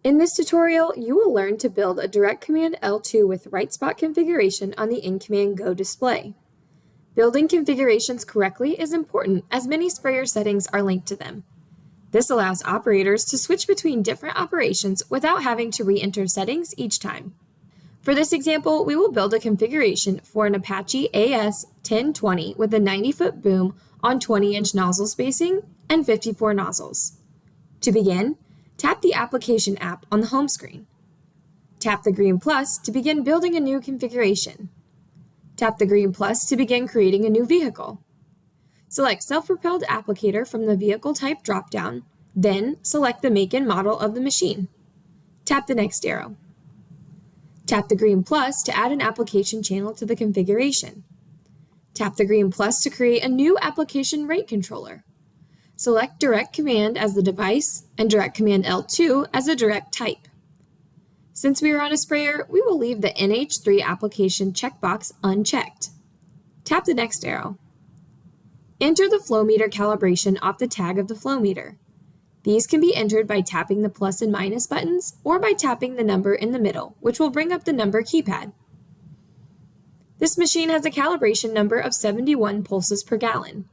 In this tutorial, you will learn to build a DirectCommand L2 with RightSpot configuration on the InCommand Go display. Building configurations correctly is important as many sprayer settings are linked to them. This allows operators to switch between different operations without having to re-enter settings each time. For this example, we will build a configuration for an Apache AS-1020 with a 90-foot boom on 20-inch nozzle spacing and 54 nozzles. To begin, tap the Application app on the home screen. Tap the green plus to begin building a new configuration. Tap the green plus to begin creating a new vehicle. Select Self-Propelled Applicator from the Vehicle Type dropdown, then select the make and model of the machine. Tap the next arrow. Tap the green plus to add an application channel to the configuration. Tap the green plus to create a new application rate controller. Select DirectCommand as the device and DirectCommand L2 as a direct type. Since we are on a sprayer, we will leave the NH3 application checkbox unchecked. Tap the next arrow. Enter the flow meter calibration off the tag of the flow meter. These can be entered by tapping the plus and minus buttons or by tapping the number in the middle, which will bring up the number keypad. This machine has a calibration number of 71 pulses per gallon.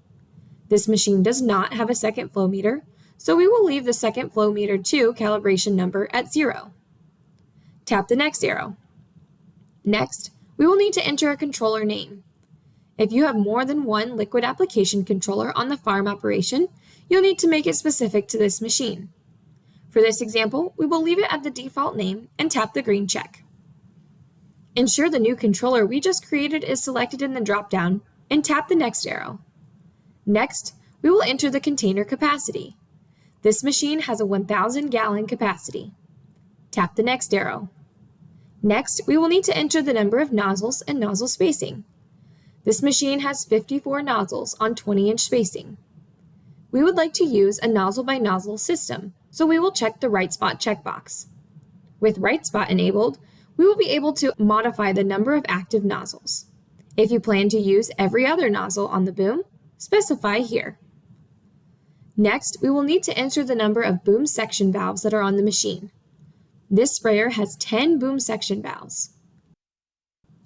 This machine does not have a second flow meter, so we will leave the second flow meter 2 calibration number at 0. Tap the next arrow. Next, we will need to enter a controller name. If you have more than one liquid application controller on the farm operation, you'll need to make it specific to this machine. For this example, we will leave it at the default name and tap the green check. Ensure the new controller we just created is selected in the dropdown and tap the next arrow. Next, we will enter the container capacity. This machine has a 1,000-gallon capacity. Tap the next arrow. Next, we will need to enter the number of nozzles and nozzle spacing. This machine has 54 nozzles on 20-inch spacing. We would like to use a nozzle-by-nozzle system, so we will check the RightSpot checkbox. With RightSpot enabled, we will be able to modify the number of active nozzles. If you plan to use every other nozzle on the boom, specify here. Next, we will need to enter the number of boom section valves that are on the machine. This sprayer has 10 boom section valves.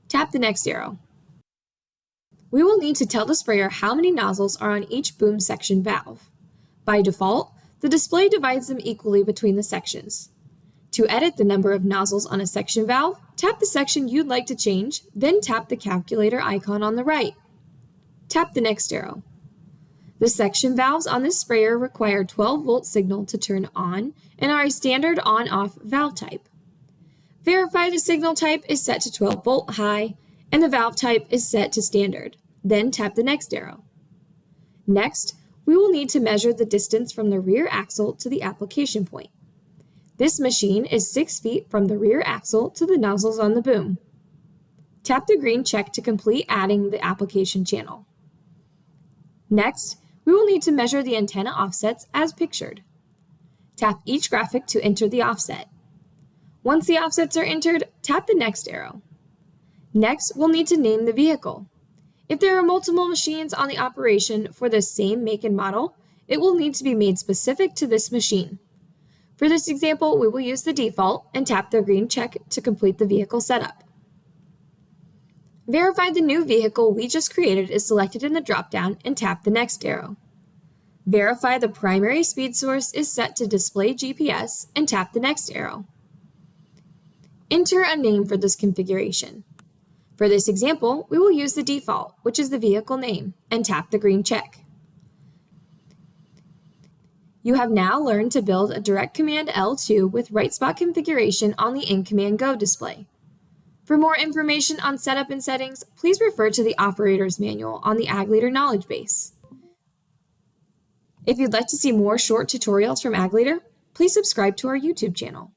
Tap the next arrow. We will need to tell the sprayer how many nozzles are on each boom section valve. By default, the display divides them equally between the sections. To edit the number of nozzles on a section valve, tap the section you'd like to change, then tap the calculator icon on the right. Tap the next arrow. The section valves on this sprayer require 12-volt signal to turn on and are a standard on-off valve type. Verify the signal type is set to 12-volt high and the valve type is set to standard. Then tap the next arrow. Next, we will need to measure the distance from the rear axle to the application point. This machine is 6 feet from the rear axle to the nozzles on the boom. Tap the green check to complete adding the application channel. Next, we will need to measure the antenna offsets as pictured. Tap each graphic to enter the offset. Once the offsets are entered, tap the next arrow. Next, we'll need to name the vehicle. If there are multiple machines on the operation for the same make and model, it will need to be made specific to this machine. For this example, we will use the default and tap the green check to complete the vehicle setup. Verify the new vehicle we just created is selected in the dropdown and tap the next arrow. Verify the primary speed source is set to display GPS and tap the next arrow. Enter a name for this configuration. For this example, we will use the default, which is the vehicle name, and tap the green check. You have now learned to build a DirectCommand L2 with RightSpot configuration on the InCommand Go display. For more information on setup and settings, please refer to the Operator's Manual on the Ag Leader Knowledgebase. If you'd like to see more short tutorials from Ag Leader, please subscribe to our YouTube channel.